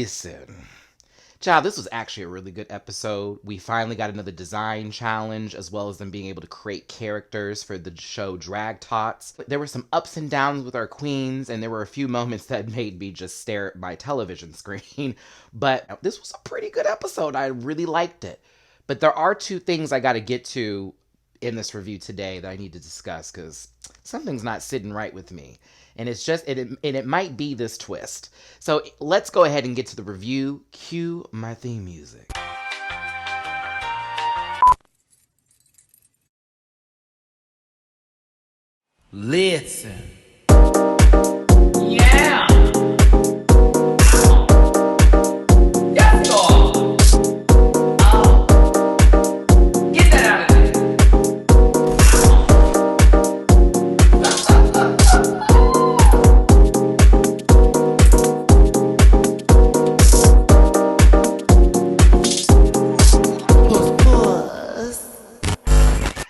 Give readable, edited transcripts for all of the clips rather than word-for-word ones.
Listen. Child, this was actually a really good episode. We finally got another design challenge, as well as them being able to create characters for the show Drag Tots. There were some ups and downs with our queens, and there were a few moments that made me just stare at my television screen. But this was a pretty good episode. I really liked it. But there are two things I got to get to in this review today that I need to discuss, because something's not sitting right with me. And it's just, it might be this twist. So let's go ahead and get to the review. Cue my theme music. Listen. Yeah! Yes, God! Oh. Get that out of there!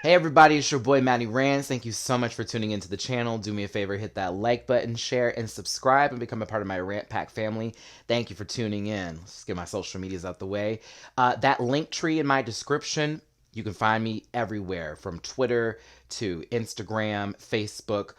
Hey everybody, it's your boy Matty Rants. Thank you so much for tuning into the channel. Do me a favor, hit that like button, share, and subscribe, and become a part of my Rant Pack family. Thank you for tuning in. Let's get my social medias out the way. That link tree in my description, you can find me everywhere, from Twitter to Instagram, Facebook,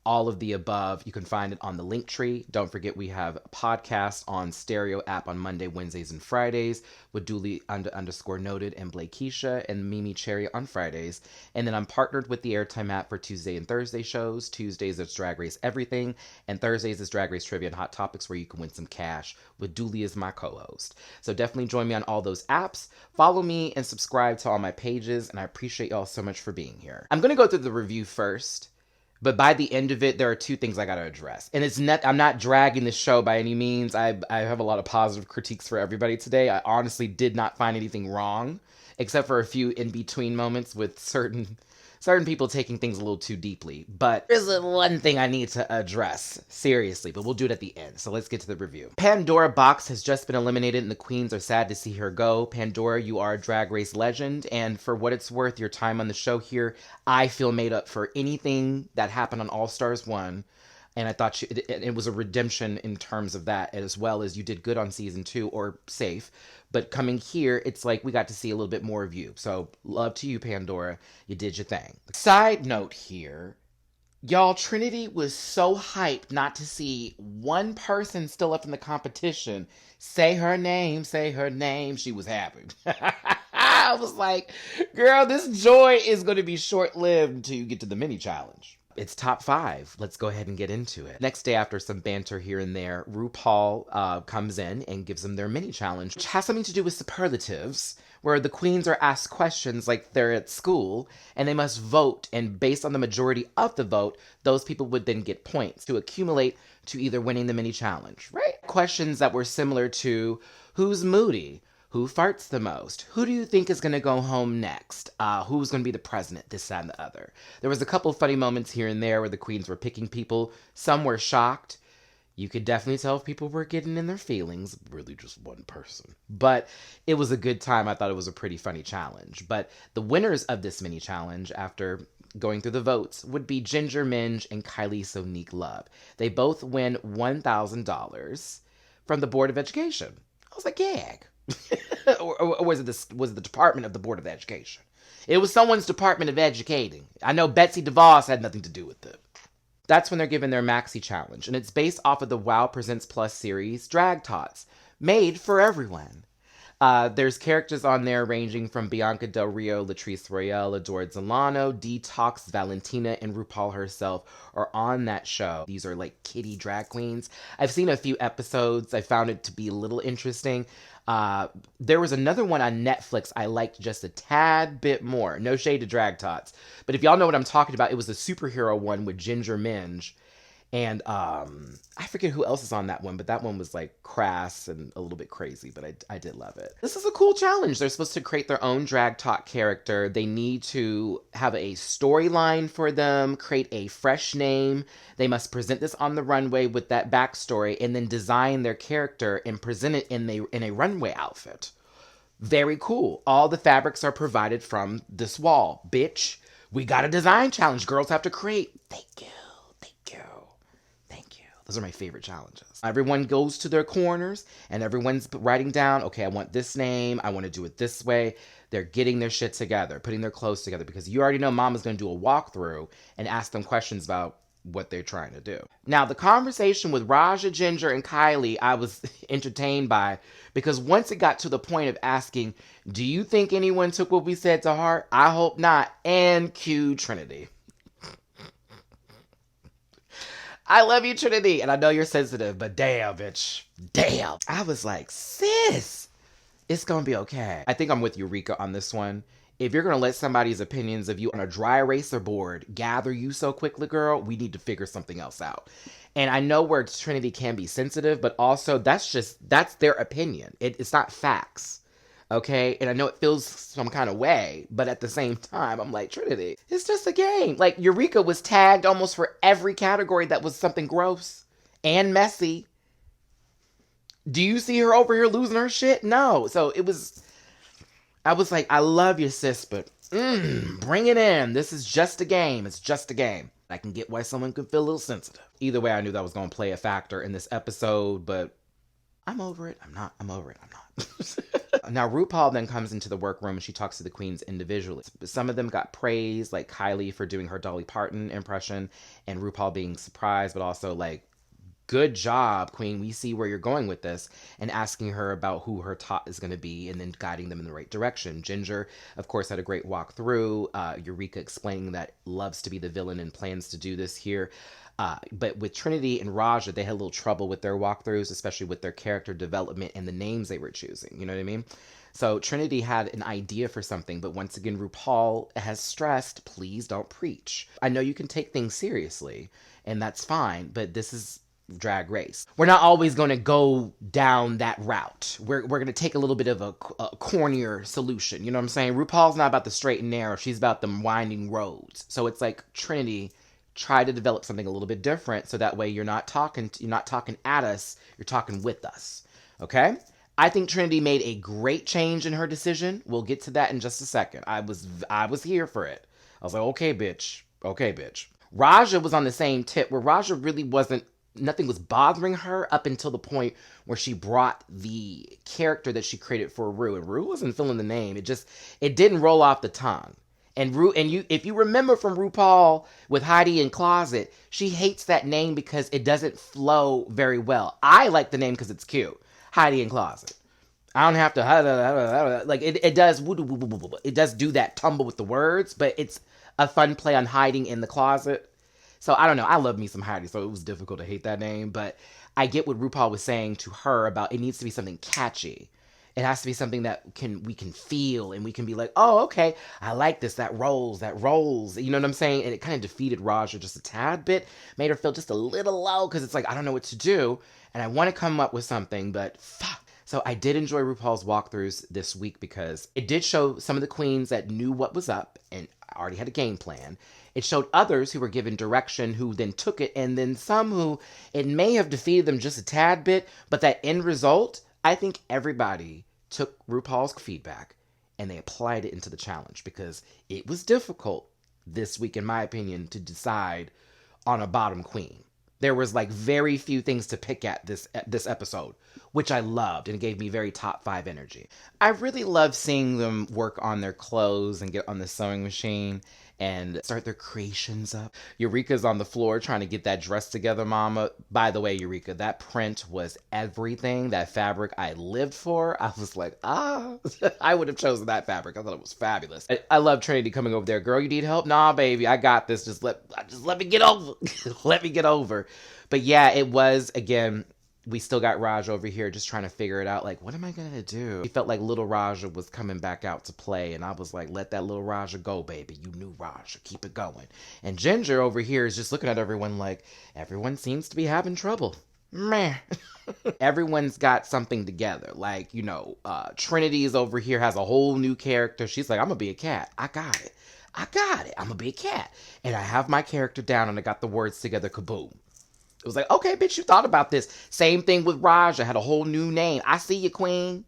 all of the above. You can find it on the link tree. Don't forget we have a podcast on Stereo app on Monday, Wednesdays, and Fridays with Dooley _noted and Blake Keisha and Mimi Cherry on Fridays. And then I'm partnered with the Airtime app for Tuesday and Thursday shows. Tuesdays it's Drag Race Everything, and Thursdays is Drag Race Trivia and Hot Topics, where you can win some cash with Dooley as my co-host. So definitely join me on all those apps. Follow me and subscribe to all my pages, and I appreciate y'all so much for being here. I'm gonna go through the review first. But by the end of it, there are two things I got to address. And I'm not dragging the show by any means. I have a lot of positive critiques for everybody today. I honestly did not find anything wrong, except for a few in-between moments with certain people taking things a little too deeply. But there's one thing I need to address, seriously, but we'll do it at the end. So let's get to the review. Pandora Box has just been eliminated, and the queens are sad to see her go. Pandora, you are a Drag Race legend, and for what it's worth, your time on the show here, I feel made up for anything that happened on All Stars 1. And I thought it was a redemption in terms of that, as well as you did good on season 2, or safe. But coming here, it's like we got to see a little bit more of you. So love to you, Pandora. You did your thing. Side note here, y'all, Trinity was so hyped not to see one person still up in the competition. Say her name, say her name. She was happy. I was like, girl, this joy is going to be short-lived until you get to the mini challenge. It's top 5. Let's go ahead and get into it. Next day, after some banter here and there, RuPaul comes in and gives them their mini challenge, which has something to do with superlatives, where the queens are asked questions like they're at school, and they must vote, and based on the majority of the vote, those people would then get points to accumulate to either winning the mini challenge, right? Questions that were similar to, who's moody? Who farts the most? Who do you think is going to go home next? Who's going to be the president? This, that, and the other. There was a couple funny moments here and there where the queens were picking people. Some were shocked. You could definitely tell if people were getting in their feelings. Really just one person. But it was a good time. I thought it was a pretty funny challenge. But the winners of this mini challenge, after going through the votes, would be Ginger Minj and Kylie Sonique Love. They both win $1,000 from the Board of Education. I was like, gag. or was it the Department of the Board of Education? It was someone's Department of Educating. I know Betsy DeVos had nothing to do with it. That's when they're given their Maxi Challenge, and it's based off of the WoW Presents Plus series, Drag Tots, made for everyone. There's characters on there ranging from Bianca Del Rio, Latrice Royale, Adore Delano, Detox, Valentina, and RuPaul herself are on that show. These are like kitty drag queens. I've seen a few episodes. I found it to be a little interesting. There was another one on Netflix I liked just a tad bit more. No shade to Drag Tots. But if y'all know what I'm talking about, it was the superhero one with Ginger Minj. And I forget who else is on that one, but that one was like crass and a little bit crazy, but I did love it. This is a cool challenge. They're supposed to create their own drag talk character. They need to have a storyline for them, create a fresh name. They must present this on the runway with that backstory, and then design their character and present it in a runway outfit. Very cool. All the fabrics are provided from this wall. Bitch, we got a design challenge. Girls have to create. Thank you. Those are my favorite challenges. Everyone goes to their corners and everyone's writing down, okay, I want this name. I want to do it this way. They're getting their shit together, putting their clothes together, because you already know Mama's going to do a walkthrough and ask them questions about what they're trying to do. Now, the conversation with Raja, Ginger, and Kylie, I was entertained by, because once it got to the point of asking, do you think anyone took what we said to heart? I hope not. And cue Trinity. I love you, Trinity, and I know you're sensitive, but damn, bitch. Damn. I was like, sis, it's gonna be okay. I think I'm with Eureka on this one. If you're gonna let somebody's opinions of you on a dry eraser board gather you so quickly, girl, we need to figure something else out. And I know where Trinity can be sensitive, but also that's their opinion. It's not facts. Okay? And I know it feels some kind of way, but at the same time, I'm like, Trinity, it's just a game. Like, Eureka was tagged almost for every category that was something gross and messy. Do you see her over here losing her shit? No. So I was like, I love you, sis, but bring it in. This is just a game. It's just a game. I can get why someone could feel a little sensitive. Either way, I knew that was going to play a factor in this episode, but I'm over it. I'm not. I'm over it. I'm not. Now, RuPaul then comes into the workroom and she talks to the queens individually. Some of them got praise, like Kylie for doing her Dolly Parton impression, and RuPaul being surprised, but also like, good job, queen. We see where you're going with this, and asking her about who her tot is going to be and then guiding them in the right direction. Ginger, of course, had a great walkthrough. Eureka explaining that loves to be the villain and plans to do this here. But with Trinity and Raja, they had a little trouble with their walkthroughs, especially with their character development and the names they were choosing. You know what I mean? So Trinity had an idea for something, but once again, RuPaul has stressed, please don't preach. I know you can take things seriously, and that's fine, but this is Drag Race. We're not always going to go down that route. We're going to take a little bit of a cornier solution. You know what I'm saying? RuPaul's not about the straight and narrow. She's about the winding roads. So it's like, Trinity, try to develop something a little bit different, so that way you're not talking at us, you're talking with us. Okay? I think Trinity made a great change in her decision. We'll get to that in just a second. I was here for it. I was like, okay, bitch. Okay, bitch. Raja was on the same tip, where Raja really nothing was bothering her up until the point where she brought the character that she created for Ru. And Ru wasn't feeling the name. It didn't roll off the tongue. And if you remember from RuPaul with Heidi in Closet, she hates that name because it doesn't flow very well. I like the name because it's cute. Heidi in Closet. I don't have to, like, it does do that tumble with the words, but it's a fun play on hiding in the closet. So I don't know. I love me some Heidi, so it was difficult to hate that name. But I get what RuPaul was saying to her about it needs to be something catchy. It has to be something that we can feel, and we can be like, oh, okay, I like this. That rolls. You know what I'm saying? And it kind of defeated Raja just a tad bit, made her feel just a little low, because it's like, I don't know what to do, and I want to come up with something, but fuck. So I did enjoy RuPaul's walkthroughs this week, because it did show some of the queens that knew what was up and already had a game plan. It showed others who were given direction, who then took it, and then some who it may have defeated them just a tad bit, but that end result, I think everybody took RuPaul's feedback and they applied it into the challenge, because it was difficult this week, in my opinion, to decide on a bottom queen. There was like very few things to pick at this episode, which I loved, and it gave me very top 5 energy. I really love seeing them work on their clothes and get on the sewing machine and start their creations up. Eureka's on the floor trying to get that dress together, mama. By the way, Eureka, that print was everything. That fabric I lived for. I was like, I would have chosen that fabric. I thought it was fabulous. I love Trinity coming over there. Girl, you need help? Nah, baby, I got this. Just let me get over. Let me get over. But yeah, it was, again, we still got Raja over here just trying to figure it out. Like, what am I going to do? He felt like little Raja was coming back out to play. And I was like, let that little Raja go, baby. You knew Raja. Keep it going. And Ginger over here is just looking at everyone like, everyone seems to be having trouble. Meh. Everyone's got something together. Like, Trinity is over here, has a whole new character. She's like, I'm going to be a cat. I got it. I'm going to be a cat. And I have my character down and I got the words together. Kaboom. It was like, okay, bitch, you thought about this. Same thing with Raja. Had a whole new name. I see you, queen.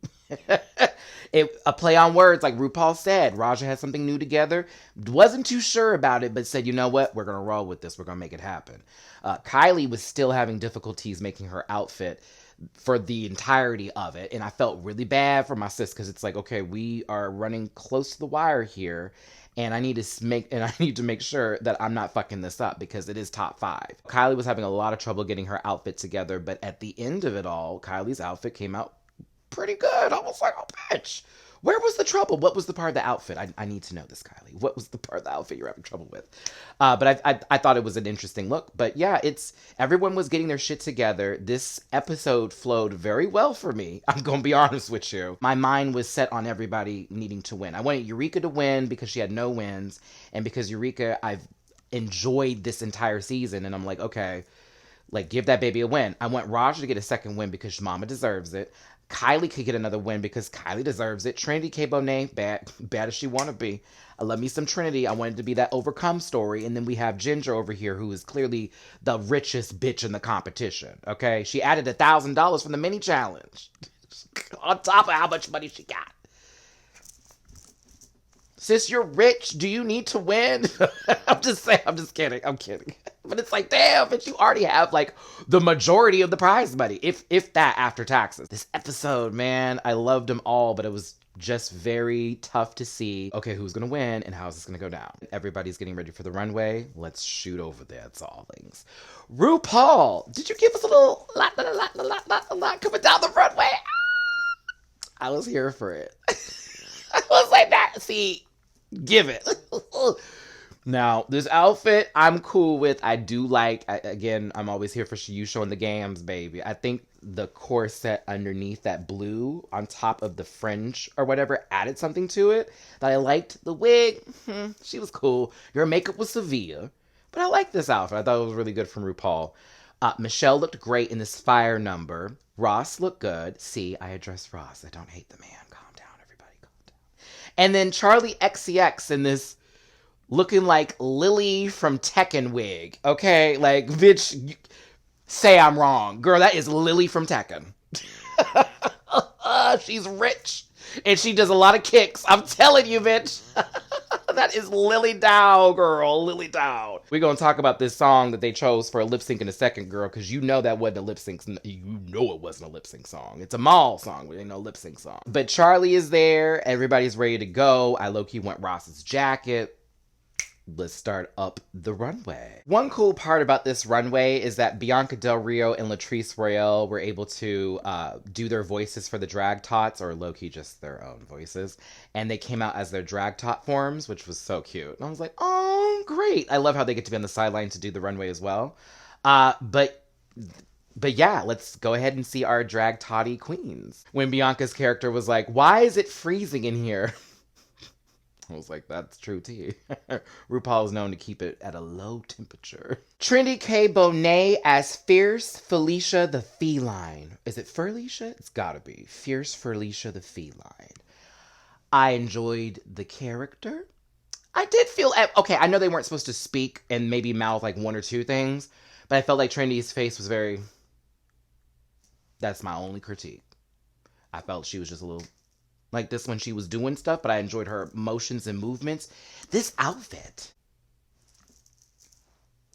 A play on words, like RuPaul said. Raja had something new together. Wasn't too sure about it, but said, you know what? We're going to roll with this. We're going to make it happen. Kylie was still having difficulties making her outfit for the entirety of it. And I felt really bad for my sis because it's like, okay, we are running close to the wire here. And I need to make sure that I'm not fucking this up because it is top 5. Kylie was having a lot of trouble getting her outfit together, but at the end of it all, Kylie's outfit came out pretty good. I was like, oh, bitch, where was the trouble? What was the part of the outfit? I need to know this, Kylie. What was the part of the outfit you're having trouble with? But I thought it was an interesting look. But yeah, everyone was getting their shit together. This episode flowed very well for me. I'm going to be honest with you. My mind was set on everybody needing to win. I wanted Eureka to win because she had no wins. And because Eureka, I've enjoyed this entire season. And I'm like, okay, like, give that baby a win. I want Raja to get a second win because Mama deserves it. Kylie could get another win because Kylie deserves it. Trinity K. Bonet, bad as she want to be. I love me some Trinity. I wanted to be that overcome story. And then we have Ginger over here, who is clearly the richest bitch in the competition. Okay? She added $1,000 from the mini challenge on top of how much money she got. Sis, you're rich. Do you need to win? I'm just saying. I'm just kidding. I'm kidding. But it's like, damn, bitch, you already have like the majority of the prize money, if that, after taxes. This episode, man, I loved them all, but it was just very tough to see, okay, who's gonna win and how's this gonna go down. Everybody's getting ready for the runway. Let's shoot over there, darlings. RuPaul, did you give us a little lot coming down the runway? I was here for it. I was like, that, see, give it. Now, this outfit, I'm cool with. I do like, again, I'm always here for you showing the gams, baby. I think the corset underneath that blue on top of the fringe or whatever added something to it that I liked. The wig, she was cool. Your makeup was severe, but I like this outfit. I thought it was really good from RuPaul. Michelle looked great in this fire number. Ross looked good. See, I addressed Ross. I don't hate the man. Calm down, everybody. Calm down. And then Charlie XCX in this looking like Lily from Tekken wig. Okay? Like, bitch, say I'm wrong. Girl, that is Lily from Tekken. She's rich. And she does a lot of kicks. I'm telling you, bitch. That is Lily Dow, girl. Lily Dow. We're going to talk about this song that they chose for a lip sync in a second, girl, because you know that wasn't a lip sync. You know it wasn't a lip sync song. It's a mall song, but ain't no lip sync song. But Charlie is there. Everybody's ready to go. I low-key want Ross's jacket. Let's start up the runway. One cool part about this runway is that Bianca Del Rio and Latrice Royale were able to do their voices for the drag tots, or low-key just their own voices. And they came out as their drag tot forms, which was so cute. And I was like, oh, great. I love how they get to be on the sideline to do the runway as well. But yeah, let's go ahead and see our drag toddy queens. When Bianca's character was like, why is it freezing in here? I was like, that's true tea. RuPaul is known to keep it at a low temperature. Trinity K. Bonet as Fierce Felicia the Feline. Is it Felicia? It's gotta be. Fierce Felicia the Feline. I enjoyed the character. I did feel, okay, I know they weren't supposed to speak and maybe mouth like one or two things, but I felt like Trinity's face was very, that's my only critique. I felt she was just a little like this when she was doing stuff, but I enjoyed her motions and movements. This outfit,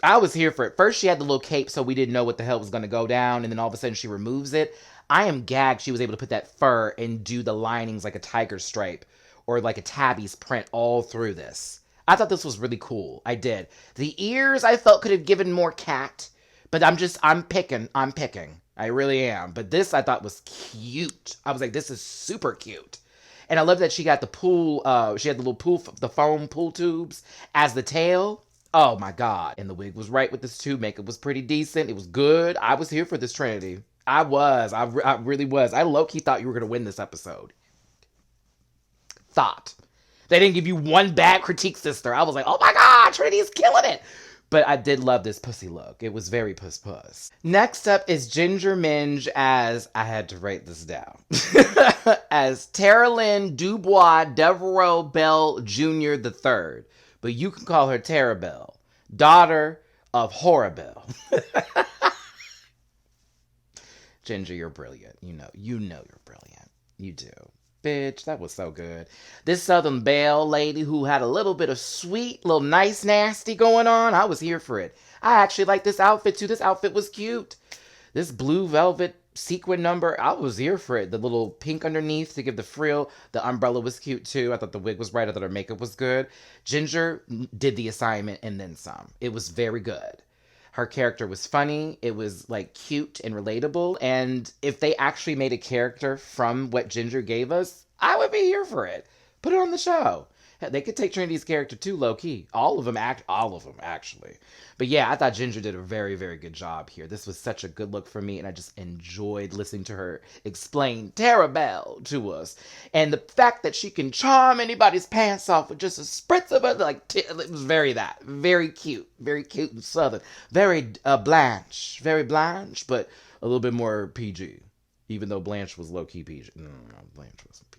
I was here for it. First, she had the little cape, so we didn't know what the hell was going to go down, and then all of a sudden she removes it. I am gagged she was able to put that fur and do the linings like a tiger stripe or like a tabby's print all through this. I thought this was really cool. I did. The ears I felt could have given more cat, but I'm picking. I really am. But this I thought was cute. I was like, this is super cute. And I love that she got the pool, she had the little pool, the foam pool tubes as the tail. Oh my God. And the wig was right with this too. Makeup was pretty decent. It was good. I was here for this Trinity. I really was. I low-key thought you were going to win this episode. Thought. They didn't give you one bad critique, sister. I was like, oh my God, Trinity is killing it. But I did love this pussy look. It was very puss. Next up is Ginger Minge as, I had to write this down, as Tara Lynn Dubois Devereaux Bell Jr. III. But you can call her Tara Bell, daughter of Horrible. Ginger, you're brilliant. You know you're brilliant. You do. Bitch, that was so good. This Southern Belle lady who had a little bit of sweet, little nice nasty going on, I was here for it. I actually like this outfit too. This outfit was cute. This blue velvet sequin number, I was here for it. The little pink underneath to give the frill. The umbrella was cute too. I thought the wig was right. I thought her makeup was good. Ginger did the assignment and then some. It was very good. Her character was funny. It was like cute and relatable. And if they actually made a character from what Ginger gave us, I would be here for it. Put it on the show. They could take Trinity's character too, low key. All of them actually. But yeah, I thought Ginger did a very, very good job here. This was such a good look for me, and I just enjoyed listening to her explain Terabelle to us. And the fact that she can charm anybody's pants off with just a spritz of it, it was very cute and southern, very Blanche, but a little bit more PG. Even though Blanche was low key PG. No, Blanche wasn't PG.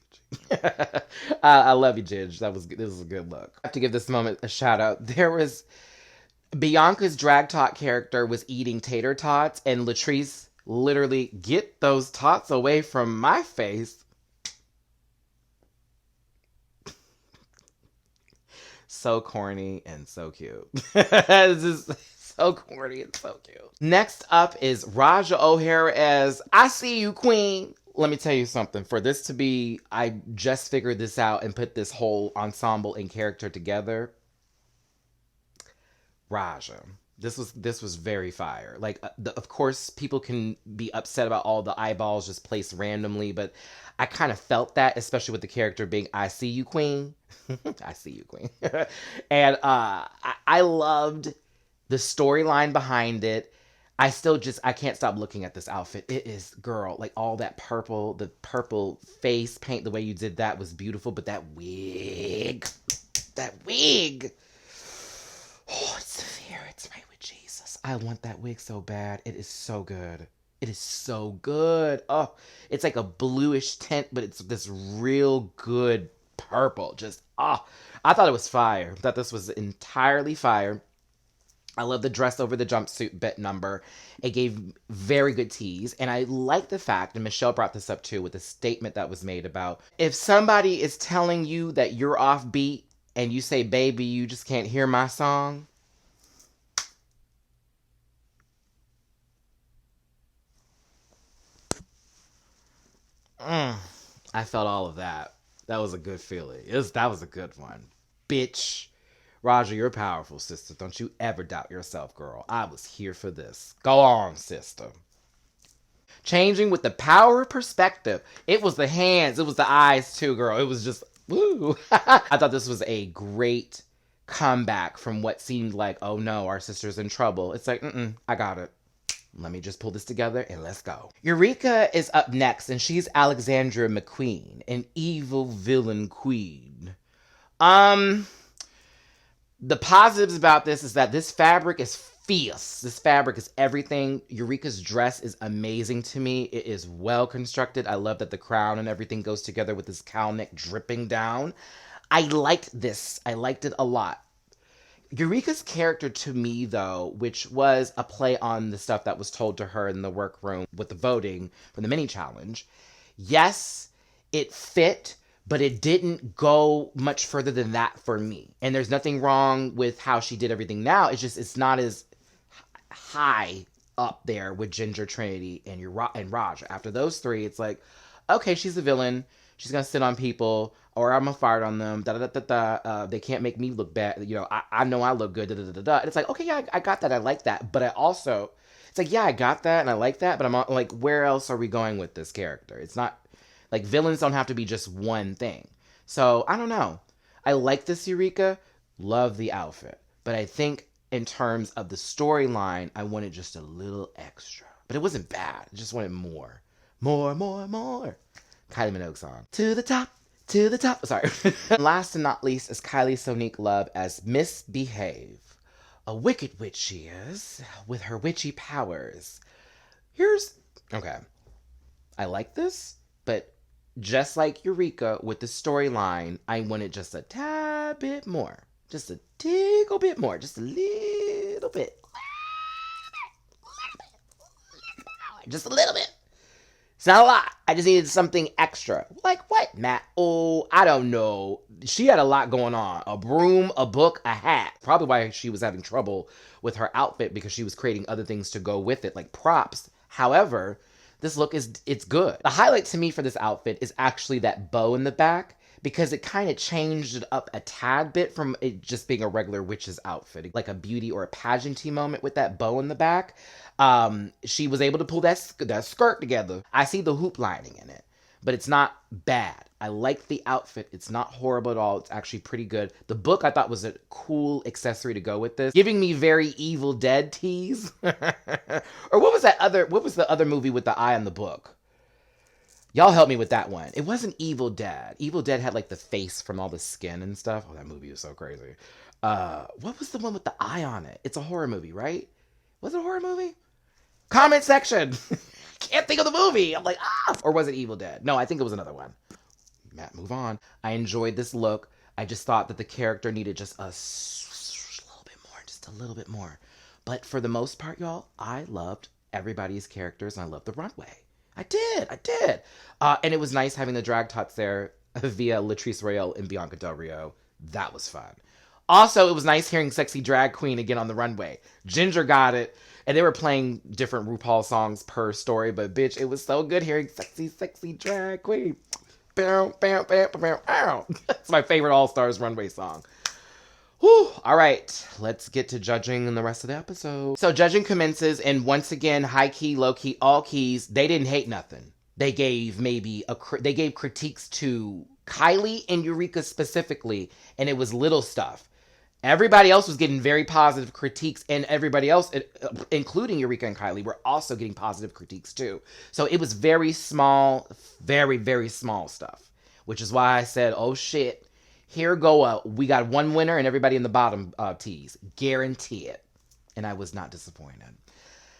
I love you, Ginge. This was a good look. I have to give this moment a shout out. There was Bianca's drag talk character was eating tater tots, and Latrice literally, get those tots away from my face. So corny and so cute. It's just so corny and so cute. Next up is Raja O'Hara as I See You, Queen. Let me tell you something. For this to be, I just figured this out and put this whole ensemble and character together. Raja. This was very fire. Of course, people can be upset about all the eyeballs just placed randomly, but I kind of felt that, especially with the character being I See You, Queen. I See You, Queen. And I loved the storyline behind it. I can't stop looking at this outfit. It is, girl, all that purple, the purple face paint, the way you did that was beautiful, but that wig. Oh, it's severe. It's right with Jesus. I want that wig so bad. It is so good. It is so good. Oh, it's like a bluish tint, but it's this real good purple. I thought it was fire. I thought this was entirely fire. I love the dress over the jumpsuit bit number. It gave very good tease. And I like the fact, and Michelle brought this up too, with the statement that was made about, if somebody is telling you that you're off beat and you say, baby, you just can't hear my song. I felt all of that. That was a good feeling. That was a good one. Bitch. Raja, you're powerful, sister. Don't you ever doubt yourself, girl. I was here for this. Go on, sister. Changing with the power of perspective. It was the hands. It was the eyes, too, girl. It was just, woo. I thought this was a great comeback from what seemed like, oh no, our sister's in trouble. It's like, I got it. Let me just pull this together and let's go. Eureka is up next, and she's Alexandra McQueen, an evil villain queen. The positives about this is that this fabric is fierce. This fabric is everything. Eureka's dress is amazing to me. It is well constructed. I love that the crown and everything goes together with this cowl neck dripping down. I liked this. I liked it a lot. Eureka's character to me, though, which was a play on the stuff that was told to her in the workroom with the voting for the mini challenge, yes, it fit, but it didn't go much further than that for me. And there's nothing wrong with how she did everything now. It's just, it's not as high up there with Ginger, Trinity, and Raj. After those three, it's like, okay, she's a villain. She's going to sit on people, or I'm going to fart on them. They can't make me look bad. I know I look good. And it's like, okay, yeah, I got that. I like that. But I also, it's like, yeah, I got that and I like that. But I'm like, where else are we going with this character? It's not, like, villains don't have to be just one thing. So, I don't know. I like this Eureka. Love the outfit. But I think in terms of the storyline, I wanted just a little extra. But it wasn't bad. I just wanted more. More. Kylie Minogue song. To the top. Sorry. Last and not least is Kylie Sonique Love as Misbehave. A wicked witch she is, with her witchy powers. Okay. I like this, but just like Eureka with the storyline, I wanted just a tad bit more. Just a tickle bit more. Just a little bit. Just a little bit. It's not a lot. I just needed something extra. Like what, Matt? Oh, I don't know. She had a lot going on. A broom, a book, a hat. Probably why she was having trouble with her outfit, because she was creating other things to go with it, like props. However, this look it's good. The highlight to me for this outfit is actually that bow in the back, because it kind of changed it up a tad bit from it just being a regular witch's outfit, like a beauty or a pageanty moment with that bow in the back. She was able to pull that skirt together. I see the hoop lining in it, but it's not bad. I like the outfit. It's not horrible at all. It's actually pretty good. The book I thought was a cool accessory to go with this, giving me very Evil Dead tease. Or what was the other movie with the eye on the book? Y'all help me with that one. It wasn't Evil Dead. Evil Dead had like the face from all the skin and stuff. Oh, that movie is so crazy. What was the one with the eye on it? It's a horror movie, right? Was it a horror movie? Comment section. Can't think of the movie. I'm like, ah. Or was it Evil Dead? No, I think it was another one. Matt, move on. I enjoyed this look. I just thought that the character needed just a little bit more, just a little bit more. But for the most part, y'all, I loved everybody's characters, and I loved the runway. I did. And it was nice having the drag tots there via Latrice Royale and Bianca Del Rio. That was fun. Also, it was nice hearing Sexy Drag Queen again on the runway. Ginger got it. And they were playing different RuPaul songs per story. But bitch, it was so good hearing Sexy, Sexy Drag Queen. Bam, bam, bam, bam, bam. That's my favorite All-Stars runway song. Whew. All right, let's get to judging in the rest of the episode. So judging commences, and once again, high key, low key, all keys. They didn't hate nothing. They gave critiques to Kylie and Eureka specifically, and it was little stuff. Everybody else was getting very positive critiques, and everybody else, including Eureka and Kylie, were also getting positive critiques too. So it was very small, very, very small stuff, which is why I said, oh shit. Here we got one winner and everybody in the bottom tees. Guarantee it. And I was not disappointed.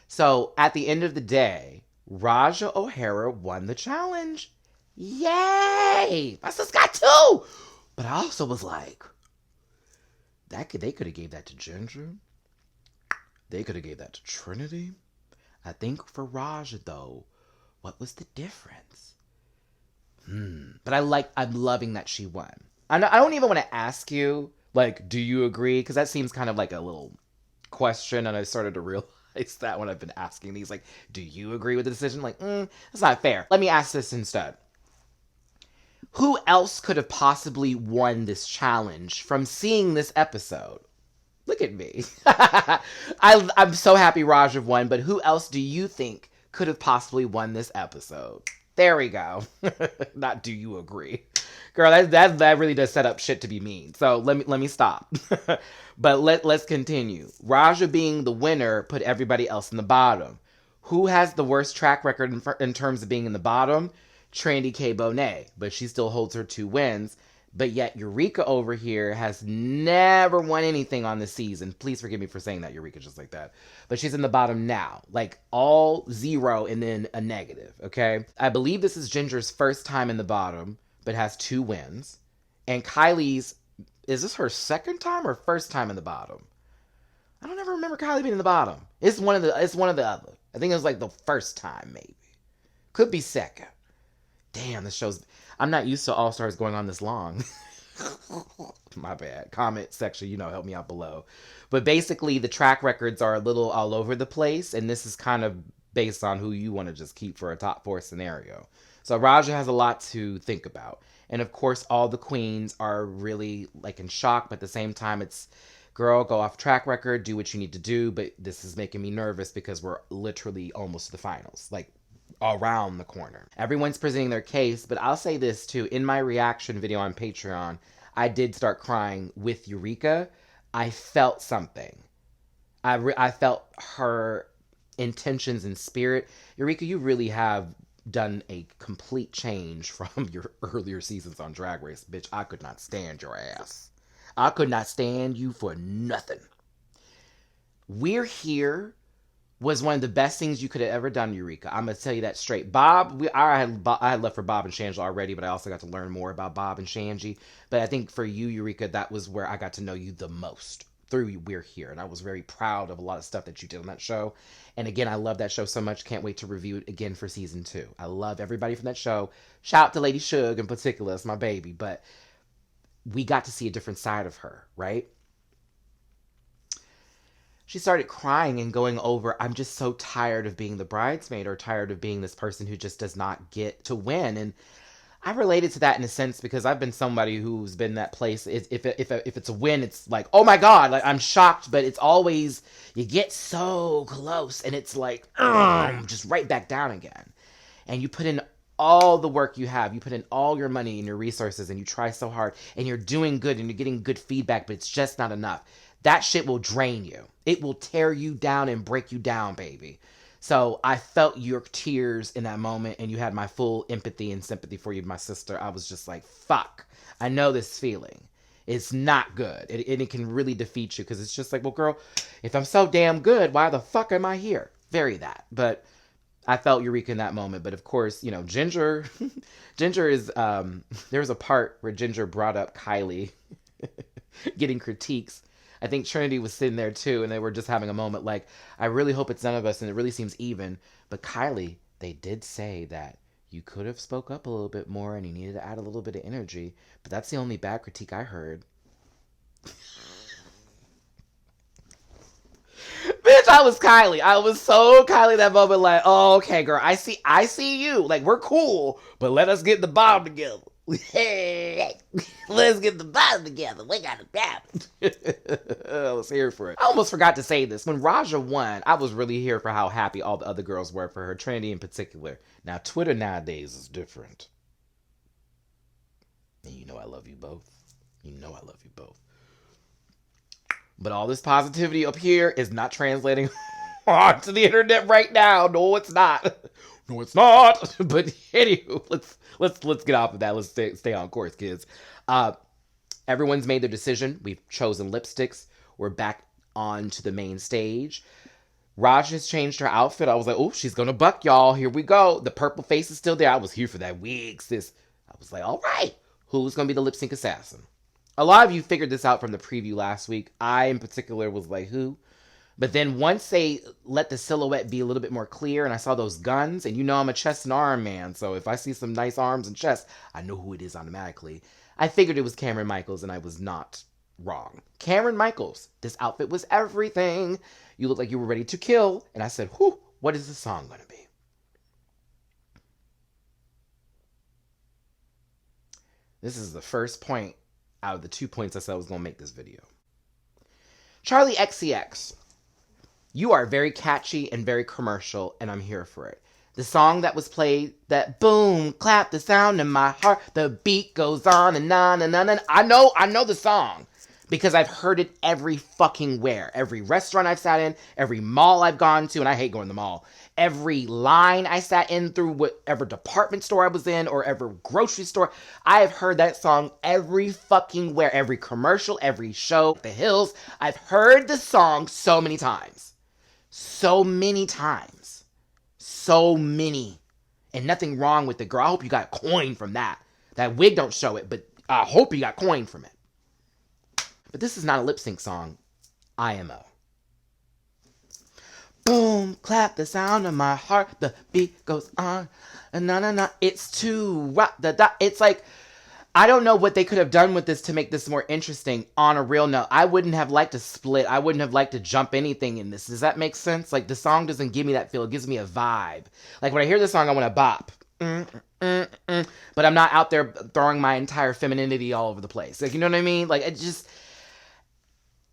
So at the end of the day, Raja O'Hara won the challenge. Yay! My sis got 2! But I also was like, they could have gave that to Ginger. They could have gave that to Trinity. I think for Raja though, what was the difference? But I'm loving that she won. I don't even want to ask you, like, do you agree? Because that seems kind of like a little question, and I started to realize that when I've been asking these, like, do you agree with the decision? Like, that's not fair. Let me ask this instead. Who else could have possibly won this challenge from seeing this episode? Look at me. I'm so happy Raja won, but who else do you think could have possibly won this episode? There we go. Not do you agree. Girl, that really does set up shit to be mean. So let me stop. But let's continue. Raja being the winner put everybody else in the bottom. Who has the worst track record in terms of being in the bottom? Trinity K. Bonet. But she still holds her 2 wins. But yet Eureka over here has never won anything on this season. Please forgive me for saying that, Eureka, just like that. But she's in the bottom now. Like, all 0 and then a negative, okay? I believe this is Ginger's first time in the bottom, but has 2 wins. And Kylie's, is this her second time or first time in the bottom? I don't ever remember Kylie being in the bottom. It's one of the other. I think it was like the first time, maybe. Could be second. Damn, this show's... I'm not used to All-Stars going on this long. My bad. Comment section, help me out below. But basically, the track records are a little all over the place, and this is kind of based on who you want to just keep for a top 4 scenario. So Raja has a lot to think about. And of course, all the queens are really like in shock, but at the same time, it's, girl, go off track record, do what you need to do. But this is making me nervous because we're literally almost to the finals. Like, around the corner. Everyone's presenting their case, but I'll say this too. In my reaction video on Patreon, I did start crying with Eureka. I felt something. I felt her intentions and spirit. Eureka, you really have done a complete change from your earlier seasons on Drag Race. Bitch, I could not stand your ass. I could not stand you for nothing. We're Here was one of the best things you could have ever done, Eureka. I'm going to tell you that straight. I had love for Bob and Shangela already, but I also got to learn more about Bob and Shanji. But I think for you, Eureka, that was where I got to know you the most. through we're here. And I was very proud of a lot of stuff that you did on that show. And again, I love that show so much. Can't wait to review it again for season 2. I love everybody from that show. Shout out to Lady Shug in particular. It's my baby. But we got to see a different side of her, right? She started crying and going over, I'm just so tired of being the bridesmaid, or tired of being this person who just does not get to win. And I related to that in a sense because I've been somebody who's been that place. If it's a win, it's like, oh my God, like I'm shocked, but it's always, you get so close and it's like, just right back down again. And you put in all the work you have, you put in all your money and your resources, and you try so hard, and you're doing good and you're getting good feedback, but it's just not enough. That shit will drain you. It will tear you down and break you down, baby. So I felt your tears in that moment, and you had my full empathy and sympathy for you, my sister. I was just like, fuck, I know this feeling. It's not good. And it can really defeat you because it's just like, well, girl, if I'm so damn good, why the fuck am I here? Very that. But I felt Eureka in that moment. But of course, you know, Ginger is, there was a part where Ginger brought up Kylie getting critiques. I think Trinity was sitting there too, and they were just having a moment like, I really hope it's none of us, and it really seems even. But Kylie, they did say that you could have spoke up a little bit more and you needed to add a little bit of energy. But that's the only bad critique I heard. Bitch, I was Kylie. I was so Kylie that moment, like, oh, okay, girl, I see you. Like, we're cool, but let us get the bomb together. Let's get the bottom together. We got to grab it. I was here for it. I almost forgot to say this. When Raja won, I was really here for how happy all the other girls were for her, Trinity in particular. Now, Twitter nowadays is different. And you know I love you both. You know I love you both. But all this positivity up here is not translating onto the internet right now. No, it's not. No, it's not. But anywho, let's get off of that. Let's stay on course, kids. Everyone's made their decision. We've chosen lipsticks. We're back onto the main stage. Raj has changed her outfit. I was like, oh, she's gonna buck, y'all. Here we go. The purple face is still there. I was here for that wig, sis. I was like, all right, who's gonna be the lip sync assassin? A lot of you figured this out from the preview last week. I, in particular, was like, who? But then once they let the silhouette be a little bit more clear and I saw those guns, and you know I'm a chest and arm man, so if I see some nice arms and chest, I know who it is automatically. I figured it was Cameron Michaels, and I was not wrong. Cameron Michaels, this outfit was everything. You looked like you were ready to kill, and I said, whew, what is the song going to be? This is the first point out of the 2 points I said I was going to make this video. Charlie XCX. You are very catchy and very commercial, and I'm here for it. The song that was played, that boom, clap, the sound in my heart, the beat goes on and on and on. And I know the song because I've heard it every fucking where. Every restaurant I've sat in, every mall I've gone to, and I hate going to the mall. Every line I sat in through, whatever department store I was in or ever grocery store, I have heard that song every fucking where. Every commercial, every show, The Hills. I've heard the song so many times. So many times. So many. And nothing wrong with it, girl. I hope you got coin from that. That wig don't show it, but I hope you got coin from it. But this is not a lip sync song. IMO. Boom, clap, the sound of my heart, the beat goes on, and na. It's too rock, it's like, I don't know what they could have done with this to make this more interesting. On a real note, I wouldn't have liked to split. I wouldn't have liked to jump anything in this. Does that make sense? Like, the song doesn't give me that feel. It gives me a vibe. Like, when I hear this song, I want to bop. But I'm not out there throwing my entire femininity all over the place. Like, you know what I mean? Like, it just,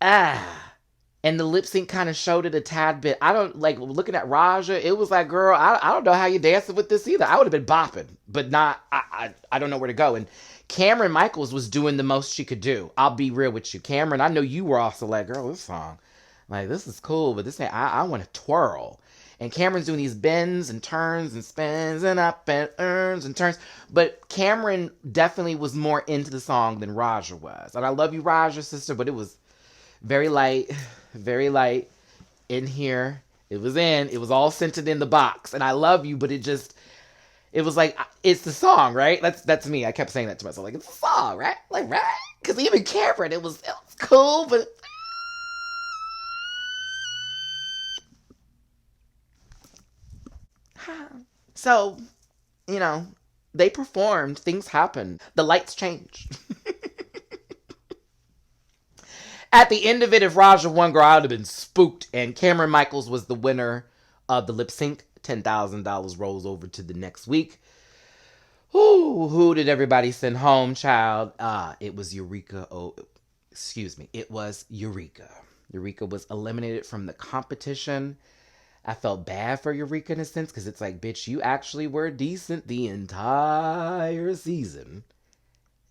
And the lip sync kind of showed it a tad bit. I don't, like, looking at Raja, it was like, girl, I don't know how you're dancing with this either. I would have been bopping, but not, I don't know where to go. And Cameron Michaels was doing the most she could do. I'll be real with you. Cameron, I know you were also like, girl, this song, like, this is cool, but this ain't, I want to twirl. And Cameron's doing these bends and turns and spins and up and turns and turns. But Cameron definitely was more into the song than Raja was. And I love you, Raja, sister, but it was very light in here. It was all centered in the box. And I love you, but it was like, it's the song, right? That's me. I kept saying that to myself. Like, it's the song, right? Like, right? Because even Cameron, it was cool, but So, you know, they performed. Things happened. The lights changed. At the end of it, if Raja won, girl, I would have been spooked. And Cameron Michaels was the winner of the lip sync. $10,000 rolls over to the next week. Who did everybody send home, child? It was Eureka. It was Eureka. Eureka was eliminated from the competition. I felt bad for Eureka in a sense, because it's like, bitch, you actually were decent the entire season.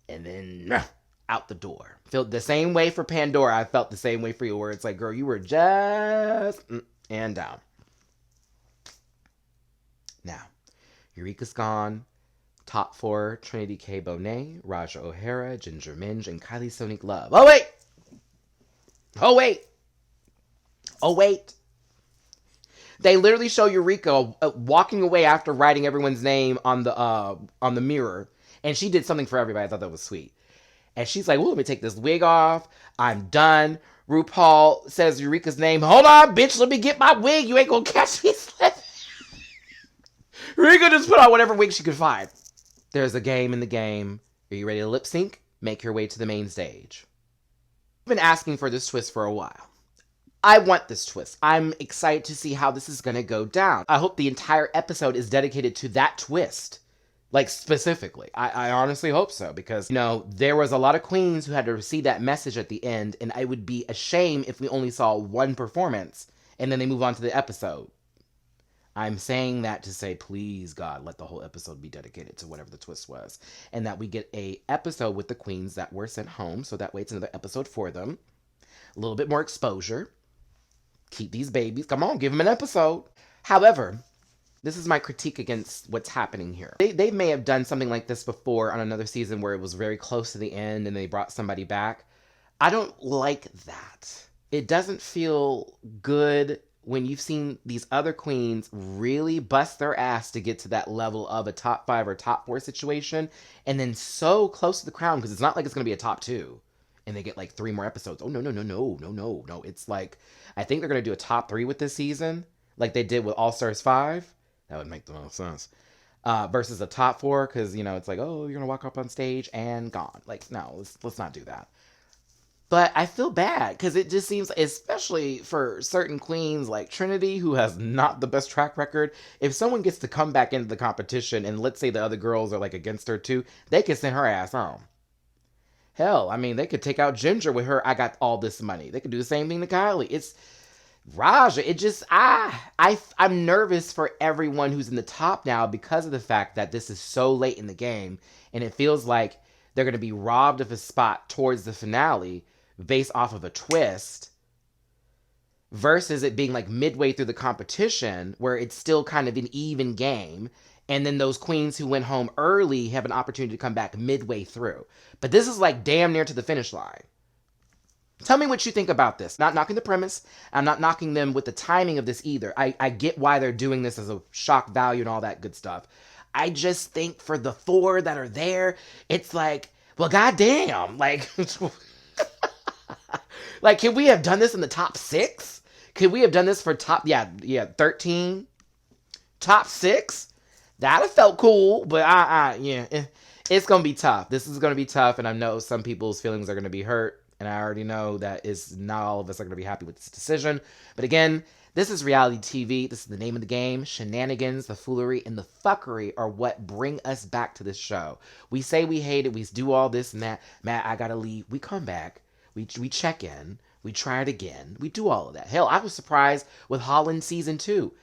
And then out the door. Felt the same way for Pandora. I felt the same way for you, where it's like, girl, you were just and down. Now, Eureka's gone. Top 4, Trinity K. Bonet, Raja O'Hara, Ginger Minj, and Kylie Sonique Love. Oh, wait! Oh, wait! Oh, wait! They literally show Eureka walking away after writing everyone's name on the mirror. And she did something for everybody. I thought that was sweet. And she's like, well, let me take this wig off. I'm done. RuPaul says Eureka's name. Hold on, bitch. Let me get my wig. You ain't gonna catch me slipping. Eureka just put on whatever wig she could find. There's a game in the game. Are you ready to lip sync? Make your way to the main stage. I've been asking for this twist for a while. I want this twist. I'm excited to see how this is going to go down. I hope the entire episode is dedicated to that twist. Like, specifically. I honestly hope so, because, you know, there was a lot of queens who had to receive that message at the end, and it would be a shame if we only saw one performance, and then they move on to the episode. I'm saying that to say, please, God, let the whole episode be dedicated to whatever the twist was. And that we get a episode with the queens that were sent home, so that way it's another episode for them. A little bit more exposure. Keep these babies. Come on, give them an episode. However, this is my critique against what's happening here. They may have done something like this before on another season where it was very close to the end and they brought somebody back. I don't like that. It doesn't feel good when you've seen these other queens really bust their ass to get to that level of a top 5 or top 4 situation, and then so close to the crown, because it's not like it's going to be a top 2 and they get like 3 more episodes. Oh, no. It's like, I think they're going to do a top 3 with this season, like they did with All Stars 5. That would make the most sense. Versus a top 4, because, you know, it's like, oh, you're going to walk up on stage and gone. Like, no, let's not do that. But I feel bad, because it just seems, especially for certain queens like Trinity, who has not the best track record, if someone gets to come back into the competition, and let's say the other girls are like against her too, they could send her ass home. Hell, I mean, they could take out Ginger with her, I got all this money. They could do the same thing to Kylie. It's Raja. It just, I'm nervous for everyone who's in the top now, because of the fact that this is so late in the game, and it feels like they're going to be robbed of a spot towards the finale based off of a twist, versus it being like midway through the competition where it's still kind of an even game, and then those queens who went home early have an opportunity to come back midway through. But this is like damn near to the finish line. Tell me what you think about this. Not knocking the premise. I'm not knocking them with the timing of this either. I get why they're doing this as a shock value and all that good stuff. I just think for the 4 that are there, it's like, well, goddamn, like, like, can we have done this in the top 6? Could we have done this for top, 13? Top 6? That'd have felt cool, but it's going to be tough. This is going to be tough, and I know some people's feelings are going to be hurt, and I already know that is not all of us are going to be happy with this decision. But again, this is reality TV. This is the name of the game. Shenanigans, the foolery, and the fuckery are what bring us back to this show. We say we hate it. We do all this and that. Matt, I gotta leave. We come back. We check in. We try it again. We do all of that. Hell, I was surprised with Holland season 2.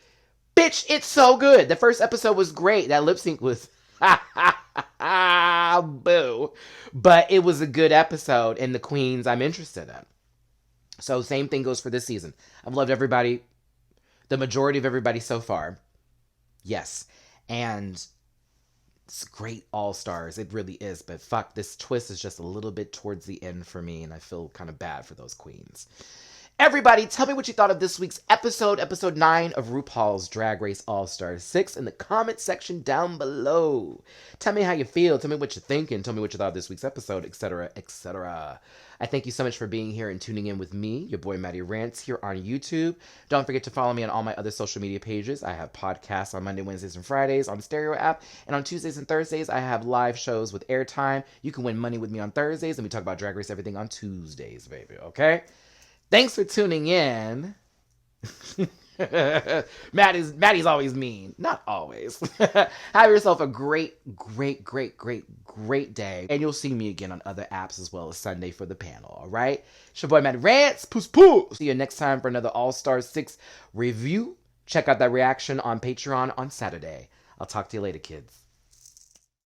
Bitch, it's so good. The first episode was great. That lip sync was boo. But it was a good episode, and the queens I'm interested in. So same thing goes for this season. I've loved everybody. The majority of everybody so far. Yes. And it's great all-stars. It really is. But fuck, this twist is just a little bit towards the end for me, and I feel kind of bad for those queens. Everybody, tell me what you thought of this week's episode 9 of RuPaul's Drag Race All-Stars 6 in the comment section down below. Tell me how you feel, tell me what you're thinking, tell me what you thought of this week's episode, etc., etc. I thank you so much for being here and tuning in with me, your boy Matty Rants, here on YouTube. Don't forget to follow me on all my other social media pages. I have podcasts on Monday, Wednesdays, and Fridays on the Stereo app, and on Tuesdays and Thursdays, I have live shows with airtime. You can win money with me on Thursdays, and we talk about Drag Race everything on Tuesdays, baby, okay? Thanks for tuning in. Maddie's always mean. Not always. Have yourself a great day. And you'll see me again on other apps as well as Sunday for the panel, all right? It's your boy, Matty Rants. Poo. See you next time for another All-Star 6 review. Check out that reaction on Patreon on Saturday. I'll talk to you later, kids.